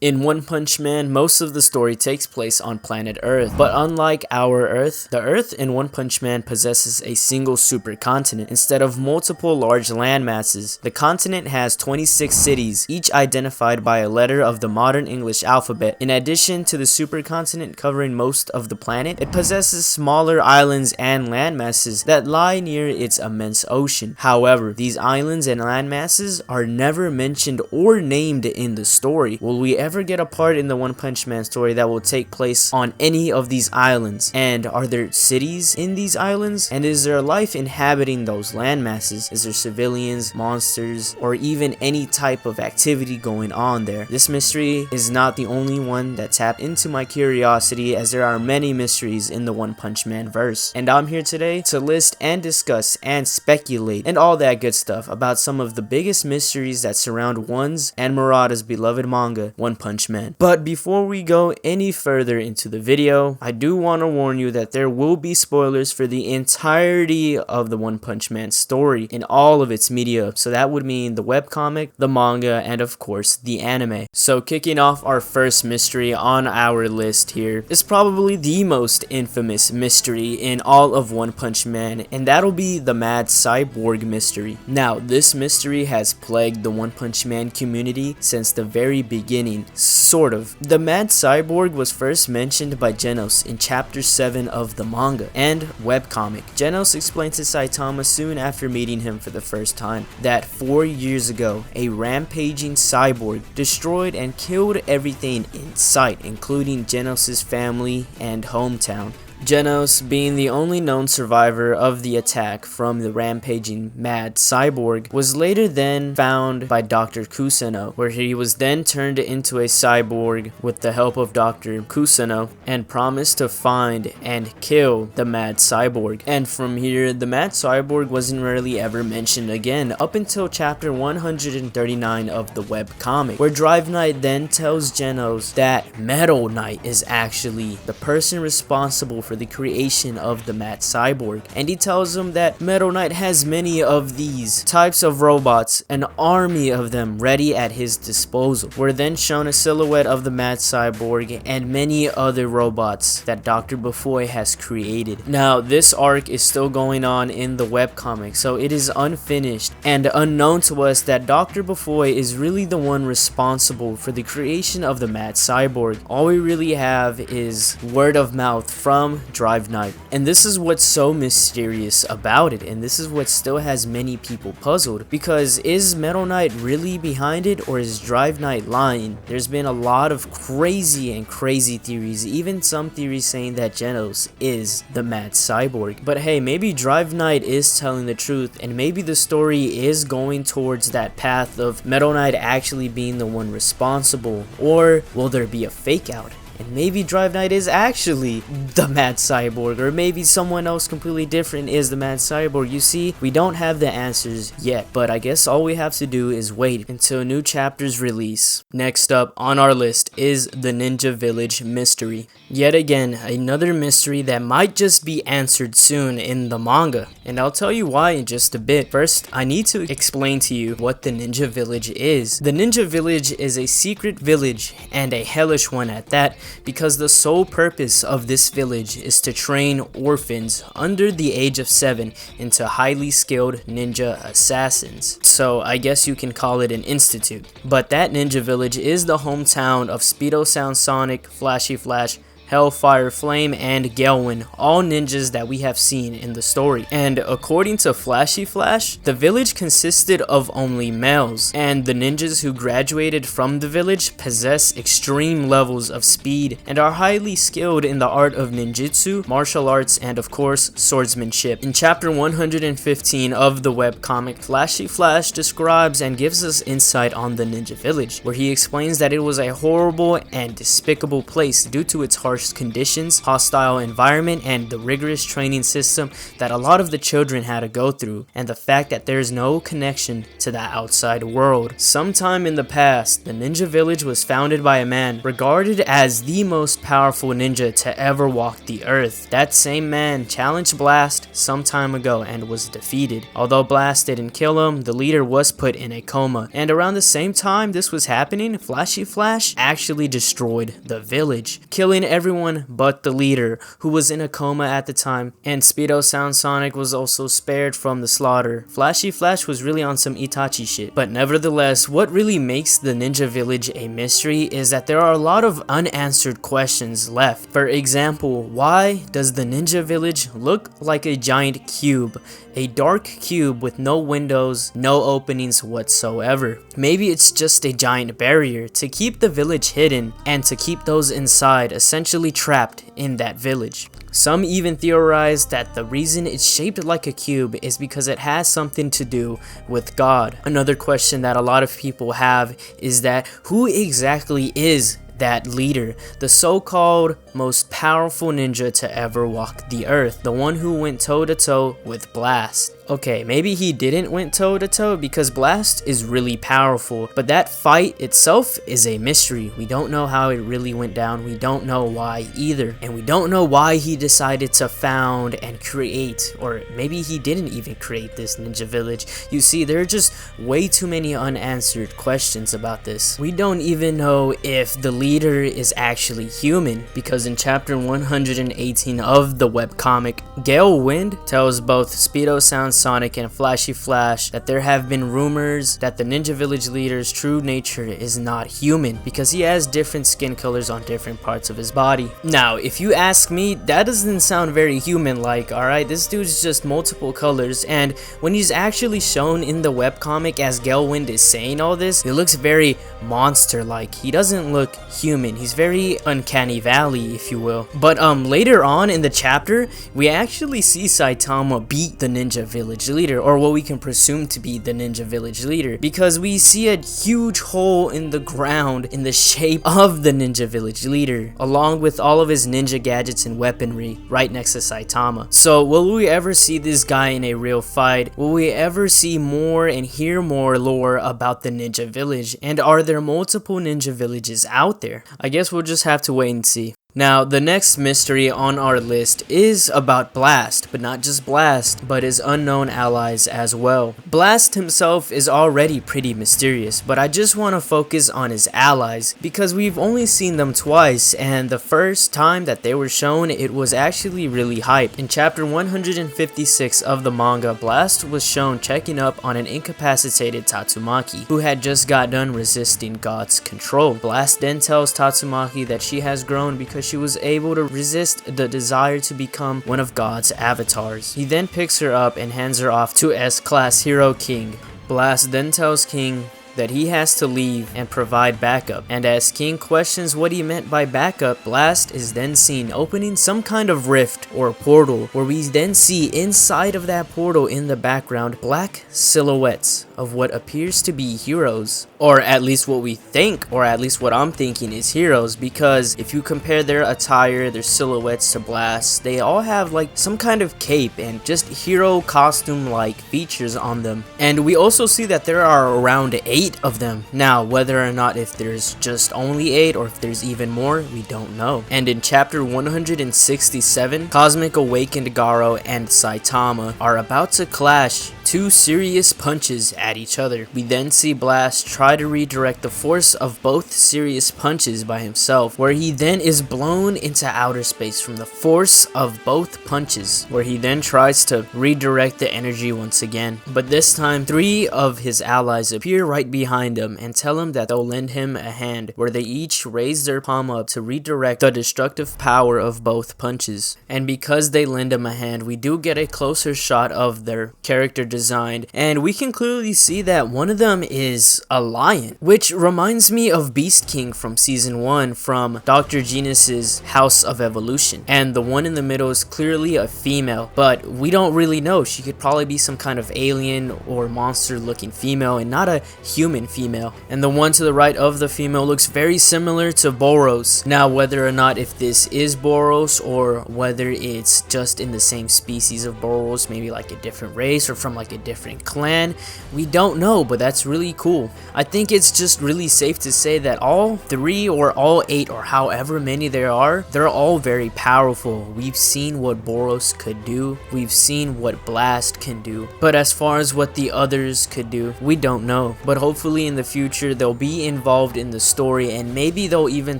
In One Punch Man, most of the story takes place on planet Earth, but unlike our Earth, the Earth in One Punch Man possesses a single supercontinent instead of multiple large landmasses. The continent has 26 cities, each identified by a letter of the modern English alphabet. In addition to the supercontinent covering most of the planet, it possesses smaller islands and landmasses that lie near its immense ocean. However, these islands and landmasses are never mentioned or named in the story. Will we ever get a part in the One Punch Man story that will take place on any of these islands? And are there cities in these islands? And is there life inhabiting those landmasses? Is there civilians, monsters, or even any type of activity going on there? This mystery is not the only one that tapped into my curiosity, as there are many mysteries in the One Punch Man verse. And I'm here today to list and discuss and speculate and all that good stuff about some of the biggest mysteries that surround one's and Murata's beloved manga, One Punch Man. But before we go any further into the video, I do want to warn you that there will be spoilers for the entirety of the One Punch Man story in all of its media. So that would mean the webcomic, the manga, and of course the anime. So kicking off our first mystery on our list here is probably the most infamous mystery in all of One Punch Man, and that'll be the Mad Cyborg mystery. Now, this mystery has plagued the One Punch Man community since the very beginning. Sort of. The Mad Cyborg was first mentioned by Genos in chapter 7 of the manga and webcomic. Genos explained to Saitama soon after meeting him for the first time that 4 years ago, a rampaging cyborg destroyed and killed everything in sight, including Genos' family and hometown. Genos, being the only known survivor of the attack from the rampaging Mad Cyborg, was later then found by Dr. Kusano, where he was then turned into a cyborg with the help of Dr. Kusano and promised to find and kill the Mad Cyborg. And from here, the Mad Cyborg wasn't really ever mentioned again up until chapter 139 of the webcomic, where Drive Knight then tells Genos that Metal Knight is actually the person responsible for the creation of the Mad Cyborg, and he tells him that Metal Knight has many of these types of robots, an army of them ready at his disposal. We're then shown a silhouette of the Mad Cyborg and many other robots that Dr. Bufoy has created. Now, this arc is still going on in the webcomic, so it is unfinished and unknown to us that Dr. Bufoy is really the one responsible for the creation of the Mad Cyborg. All we really have is word of mouth from Drive Knight, and this is what's so mysterious about it, and this is what still has many people puzzled, because is Metal Knight really behind it, or is Drive Knight lying? There's been a lot of crazy theories, even some theories saying that Genos is the Mad Cyborg. But hey, maybe Drive Knight is telling the truth, and maybe the story is going towards that path of Metal Knight actually being the one responsible, or will there be a fake out? And maybe Drive Knight is actually the Mad Cyborg, or maybe someone else completely different is the Mad Cyborg. You see, we don't have the answers yet, but I guess all we have to do is wait until new chapters release. Next up on our list is the Ninja Village mystery. Yet again, another mystery that might just be answered soon in the manga, and I'll tell you why in just a bit. First, I need to explain to you what the Ninja Village is. The Ninja Village is a secret village, and a hellish one at that, because the sole purpose of this village is to train orphans under the age of 7 into highly skilled ninja assassins. So I guess you can call it an institute. But that ninja village is the hometown of Speedo Sound Sonic, Flashy Flash, Hellfire Flame, and Gelwin, all ninjas that we have seen in the story. And according to Flashy Flash, the village consisted of only males, and the ninjas who graduated from the village possess extreme levels of speed and are highly skilled in the art of ninjutsu, martial arts, and of course, swordsmanship. In chapter 115 of the webcomic, Flashy Flash describes and gives us insight on the ninja village, where he explains that it was a horrible and despicable place due to its harsh harsh conditions, hostile environment, and the rigorous training system that a lot of the children had to go through, and the fact that there is no connection to the outside world. Sometime in the past, the ninja village was founded by a man regarded as the most powerful ninja to ever walk the earth. That same man challenged Blast some time ago and was defeated. Although Blast didn't kill him, the leader was put in a coma, and around the same time this was happening, Flashy Flash actually destroyed the village, killing everyone but the leader, who was in a coma at the time, and Speedo Sound Sonic was also spared from the slaughter. Flashy Flash was really on some Itachi shit. But nevertheless, what really makes the ninja village a mystery is that there are a lot of unanswered questions left. For example, why does the ninja village look like a giant cube? A dark cube with no windows, no openings whatsoever. Maybe it's just a giant barrier to keep the village hidden and to keep those inside essentially trapped in that village. Some even theorize that the reason it's shaped like a cube is because it has something to do with God. Another question that a lot of people have is that who exactly is that leader, the so-called most powerful ninja to ever walk the earth, the one who went toe-to-toe with Blast? Okay, maybe he didn't went toe-to-toe because Blast is really powerful, but that fight itself is a mystery. We don't know how it really went down, we don't know why either, and we don't know why he decided to found and create, or maybe he didn't even create this ninja village. You see, there are just way too many unanswered questions about this. We don't even know if the leader is actually human, because in chapter 118 of the webcomic, Gale Wind tells both Speedo Sound Sonic and Flashy Flash that there have been rumors that the ninja village leader's true nature is not human because he has different skin colors on different parts of his body. Now, if you ask me, that doesn't sound very human-like, alright? This dude's just multiple colors, and when he's actually shown in the webcomic as Gale Wind is saying all this, he looks very monster-like. He doesn't look human. He's very uncanny valley, if you will. But later on in the chapter, we actually see Saitama beat the ninja village leader, or what we can presume to be the ninja village leader, because we see a huge hole in the ground in the shape of the ninja village leader, along with all of his ninja gadgets and weaponry right next to Saitama. So will we ever see this guy in a real fight? Will we ever see more and hear more lore about the ninja village? And are there multiple ninja villages out there? I guess we'll just have to wait and see. Now, the next mystery on our list is about Blast, but not just Blast, but his unknown allies as well. Blast himself is already pretty mysterious, but I just want to focus on his allies, because we've only seen them twice, and the first time that they were shown, it was actually really hype. In chapter 156 of the manga, Blast was shown checking up on an incapacitated Tatsumaki, who had just got done resisting God's control. Blast then tells Tatsumaki that she has grown because she was able to resist the desire to become one of God's avatars. He then picks her up and hands her off to S-Class hero King. Blast then tells King that he has to leave and provide backup, and as King questions what he meant by backup, Blast is then seen opening some kind of rift or portal, where we then see inside of that portal in the background black silhouettes of what appears to be heroes, or at least what we think, or at least what I'm thinking is heroes, because if you compare their attire, their silhouettes to Blast, they all have like some kind of cape and just hero costume like features on them. And we also see that there are around 8 of them. Now, whether or not if there's just only 8 or if there's even more, we don't know. And in chapter 167, Cosmic Awakened Garo and Saitama are about to clash 2 serious punches at each other. We then see Blast try to redirect the force of both serious punches by himself, where he then is blown into outer space from the force of both punches, where he then tries to redirect the energy once again. But this time, 3 of his allies appear right behind him and tell him that they'll lend him a hand, where they each raise their palm up to redirect the destructive power of both punches. And because they lend him a hand, we do get a closer shot of their character design, and we can clearly see that one of them is a lion, which reminds me of Beast King from season 1 from Dr. Genus's House of Evolution, and the one in the middle is clearly a female, but we don't really know. She could probably be some kind of alien or monster looking female and not a human human female. And the one to the right of the female looks very similar to Boros. Now, whether or not if this is Boros or whether it's just in the same species of Boros, maybe like a different race or from like a different clan, we don't know, but that's really cool. I think it's just really safe to say that all 3 or all 8 or however many there are, they're all very powerful. We've seen what Boros could do, we've seen what Blast can do, but as far as what the others could do, we don't know. But hopefully in the future they'll be involved in the story, and maybe they'll even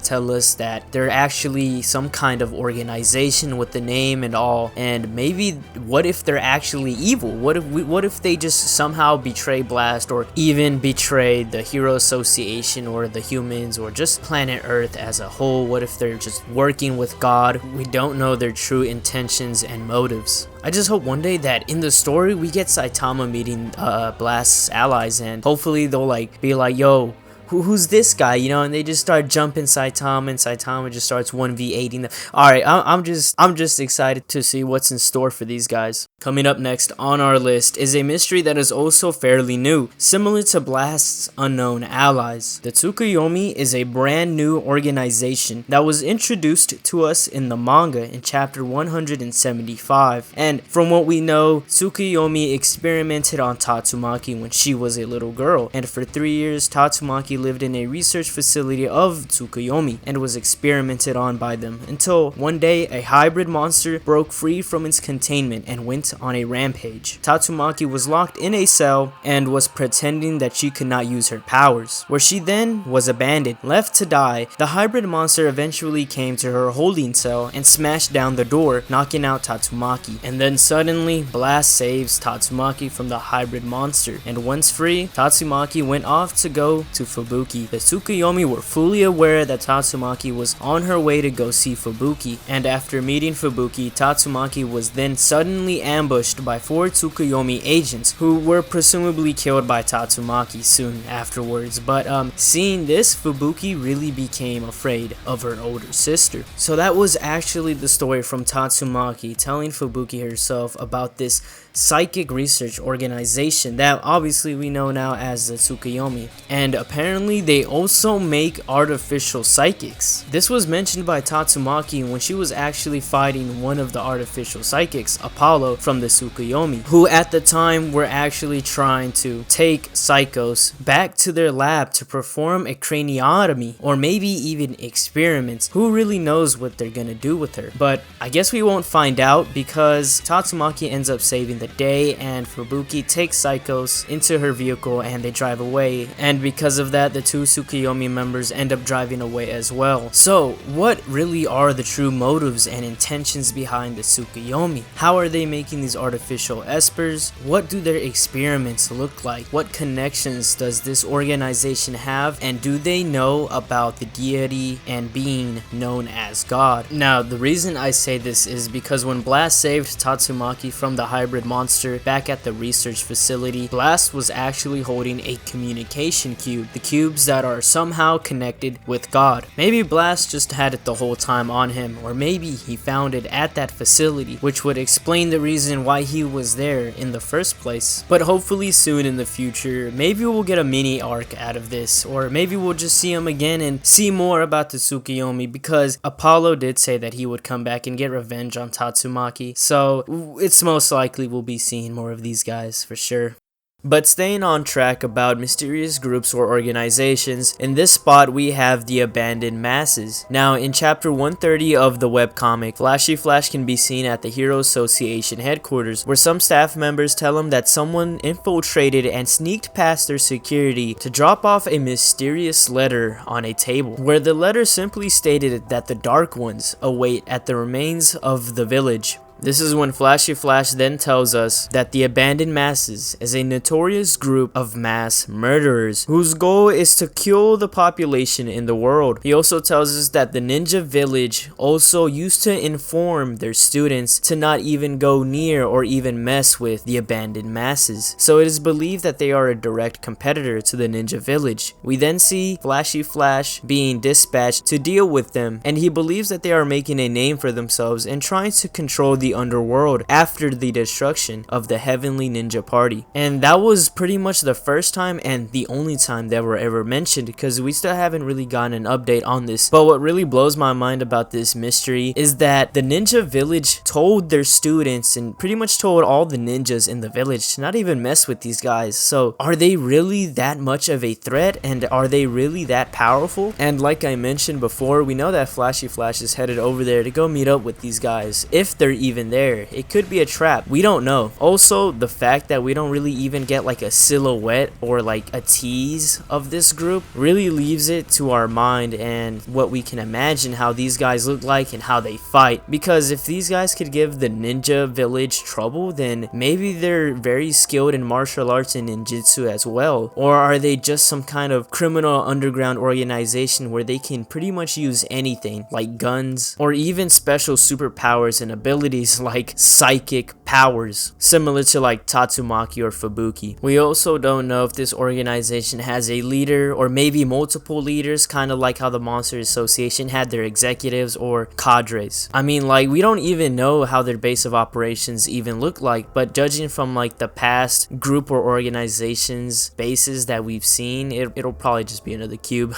tell us that they're actually some kind of organization with the name and all. And maybe what if they're actually evil? What if they just somehow betray Blast, or even betray the Hero Association or the humans or just planet Earth as a whole? What if they're just working with God? We don't know their true intentions and motives. I just hope one day that in the story we get Saitama meeting Blast's allies, and hopefully they'll like be like, yo, who's this guy, you know, and they just start jumping Saitama, and Saitama just starts 1v8ing them. Alright, I'm just excited to see what's in store for these guys. Coming up next on our list is a mystery that is also fairly new, similar to Blast's unknown allies. The Tsukuyomi is a brand new organization that was introduced to us in the manga in chapter 175, and from what we know, Tsukuyomi experimented on Tatsumaki when she was a little girl, and for 3 years Tatsumaki lived in a research facility of Tsukuyomi and was experimented on by them, until one day a hybrid monster broke free from its containment and went on a rampage. Tatsumaki was locked in a cell and was pretending that she could not use her powers, where she then was abandoned, left to die. The hybrid monster eventually came to her holding cell and smashed down the door, knocking out Tatsumaki, and then suddenly Blast saves Tatsumaki from the hybrid monster, and once free, Tatsumaki went off to go to Fubuki. The Tsukuyomi were fully aware that Tatsumaki was on her way to go see Fubuki, and after meeting Fubuki, Tatsumaki was then suddenly ambushed by 4 Tsukuyomi agents who were presumably killed by Tatsumaki soon afterwards. But seeing this, Fubuki really became afraid of her older sister. So that was actually the story from Tatsumaki telling Fubuki herself about this psychic research organization that obviously we know now as the Tsukuyomi, and apparently they also make artificial psychics. This was mentioned by Tatsumaki when she was actually fighting one of the artificial psychics, Apollo, from the Tsukuyomi, who at the time were actually trying to take Psychos back to their lab to perform a craniotomy or maybe even experiments. Who really knows what they're gonna do with her? But I guess we won't find out, because Tatsumaki ends up saving the day, and Fubuki takes Psychos into her vehicle and they drive away, and because of that the 2 Tsukuyomi members end up driving away as well. So what really are the true motives and intentions behind the Tsukuyomi? How are they making these artificial espers? What do their experiments look like? What connections does this organization have, and do they know about the deity and being known as God? Now the reason I say this is because when Blast saved Tatsumaki from the hybrid monster back at the research facility, Blast was actually holding a communication cube, the cubes that are somehow connected with God. Maybe Blast just had it the whole time on him, or maybe he found it at that facility, which would explain the reason why he was there in the first place. But hopefully soon in the future, maybe we'll get a mini arc out of this, or maybe we'll just see him again and see more about the Tsukuyomi, because Apollo did say that he would come back and get revenge on Tatsumaki, so it's most likely we'll be seeing more of these guys for sure. But staying on track about mysterious groups or organizations, in this spot we have the Abandoned Masses. Now in chapter 130 of the webcomic, Flashy Flash can be seen at the Hero Association headquarters, where some staff members tell him that someone infiltrated and sneaked past their security to drop off a mysterious letter on a table, where the letter simply stated that the Dark Ones await at the remains of the village. This is when Flashy Flash then tells us that the Abandoned Masses is a notorious group of mass murderers whose goal is to kill the population in the world. He also tells us that the Ninja Village also used to inform their students to not even go near or even mess with the Abandoned Masses. So it is believed that they are a direct competitor to the Ninja Village. We then see Flashy Flash being dispatched to deal with them, and he believes that they are making a name for themselves and trying to control the the underworld after the destruction of the Heavenly Ninja Party. And that was pretty much the first time and the only time they were ever mentioned, because we still haven't really gotten an update on this. But what really blows my mind about this mystery is that the ninja village told their students and pretty much told all the ninjas in the village to not even mess with these guys. So are they really that much of a threat, and are they really that powerful? And like I mentioned before, we know that Flashy Flash is headed over there to go meet up with these guys, if they're even there. It could be a trap, we don't know. Also, the fact that we don't really even get like a silhouette or like a tease of this group really leaves it to our mind and what we can imagine how these guys look like and how they fight. Because if these guys could give the ninja village trouble, then maybe they're very skilled in martial arts and ninjutsu as well. Or are they just some kind of criminal underground organization where they can pretty much use anything like guns or even special superpowers and abilities like psychic powers, similar to like Tatsumaki or Fubuki. We also don't know if this organization has a leader or maybe multiple leaders, kind of like how the Monster Association had their executives or cadres. I mean, like, we don't even know how their base of operations even look like, but judging from like the past group or organizations bases that we've seen, it'll probably just be another cube.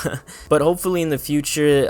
But hopefully in the future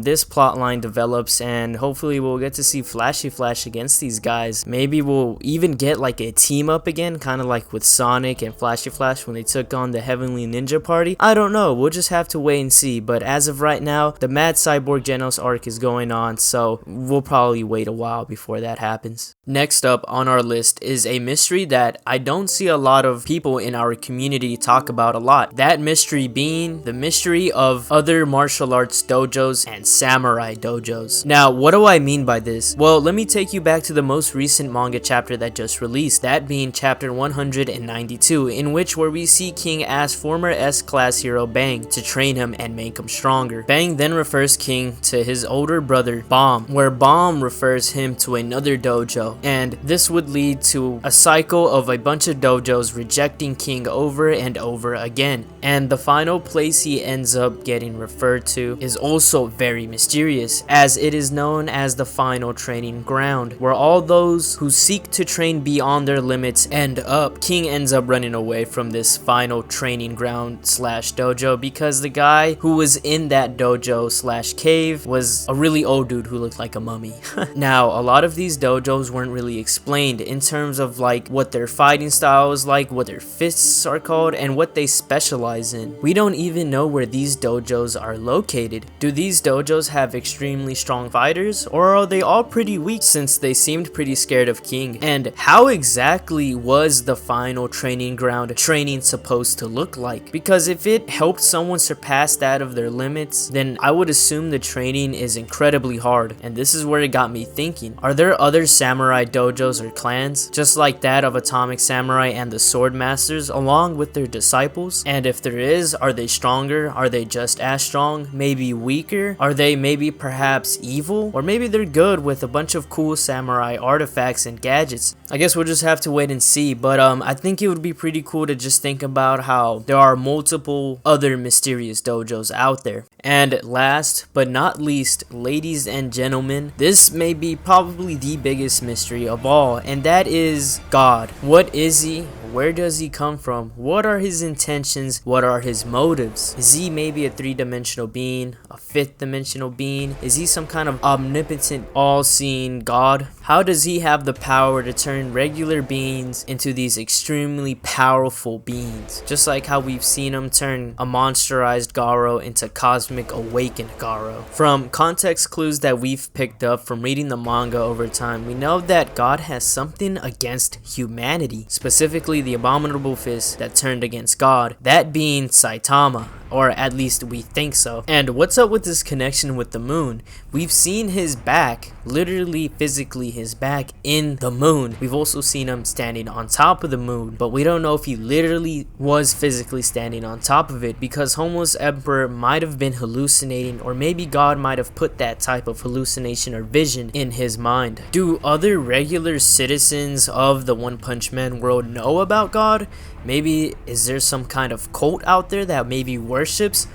this plot line develops, and hopefully we'll get to see Flashy Flash against these guys. Maybe we'll even get like a team up again, kind of like with Sonic and Flashy Flash when they took on the Heavenly Ninja Party. I don't know, we'll just have to wait and see. But as of right now, the Mad Cyborg Genos arc is going on, so we'll probably wait a while before that happens. Next up on our list is a mystery that I don't see a lot of people in our community talk about a lot. That mystery being the mystery of other martial arts dojos and samurai dojos. Now, what do I mean by this? Well, let me take you back to the most recent manga chapter that just released, that being chapter 192, in which where we see King ask former S-class hero Bang to train him and make him stronger. Bang then refers King to his older brother Bomb, where Bomb refers him to another dojo, and this would lead to a cycle of a bunch of dojos rejecting King over and over again. And the final place he ends up getting referred to is also very mysterious, as it is known as the final training ground, where all those who seek to train beyond their limits end up. King ends up running away from this final training ground slash dojo because the guy who was in that dojo slash cave was a really old dude who looked like a mummy. Now, a lot of these dojos weren't really explained in terms of like what their fighting style is like, what their fists are called, and what they specialize in. We don't even know where these dojos are located. Do these dojos have extremely strong fighters, or are they all pretty weak since they seemed pretty scared of King? And how exactly was the final training ground training supposed to look like? Because if it helped someone surpass that of their limits, then I would assume the training is incredibly hard. And this is where it got me thinking, are there other samurai dojos or clans just like that of Atomic Samurai and the Sword Masters along with their disciples? And if there is, are they stronger? Are they just as strong? Maybe weaker? Are they maybe perhaps evil? Or maybe they're good with a bunch of cool samurai artifacts and gadgets? I guess we'll just have to wait and see, but I think it would be pretty cool to just think about how there are multiple other mysterious dojos out there. And last but not least, ladies and gentlemen, this may be probably the biggest mystery of all, and that is God. What is he? Where does he come from? What are his intentions? What are his motives? Is he maybe a three-dimensional being? A fifth-dimensional being? Is he some kind of omnipotent, all-seeing God? How does he have the power to turn regular beings into these extremely powerful beings? Just like how we've seen him turn a monsterized Garo into cosmic awakened Garo. From context clues that we've picked up from reading the manga over time, we know that God has something against humanity, specifically the abominable fist that turned against God, that being Saitama, or at least we think so. And what's up with this connection with the moon? We've seen his back, literally physically his back in the moon. We've also seen him standing on top of the moon, but we don't know if he literally was physically standing on top of it, because Homeless Emperor might have been hallucinating, or maybe God might have put that type of hallucination or vision in his mind. Do other regular citizens of the One Punch Man world know about God? Maybe is there some kind of cult out there that maybe worships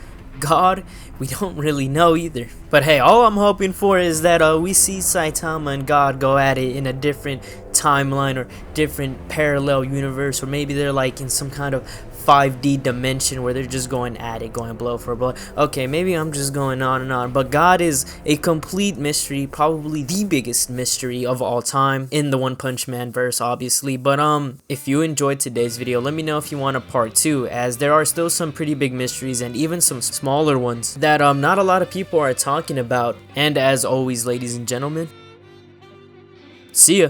God, we don't really know either. But hey, all I'm hoping for is that we see Saitama and God go at it in a different timeline or different parallel universe, or maybe they're like in some kind of 5D dimension where they're just going at it, going blow for blow. Okay, maybe I'm just going on and on, but God is a complete mystery, probably the biggest mystery of all time in the One Punch Man verse, obviously. But if you enjoyed today's video, let me know if you want a part 2, as there are still some pretty big mysteries and even some smaller ones that not a lot of people are talking about. And as always, ladies and gentlemen, see ya.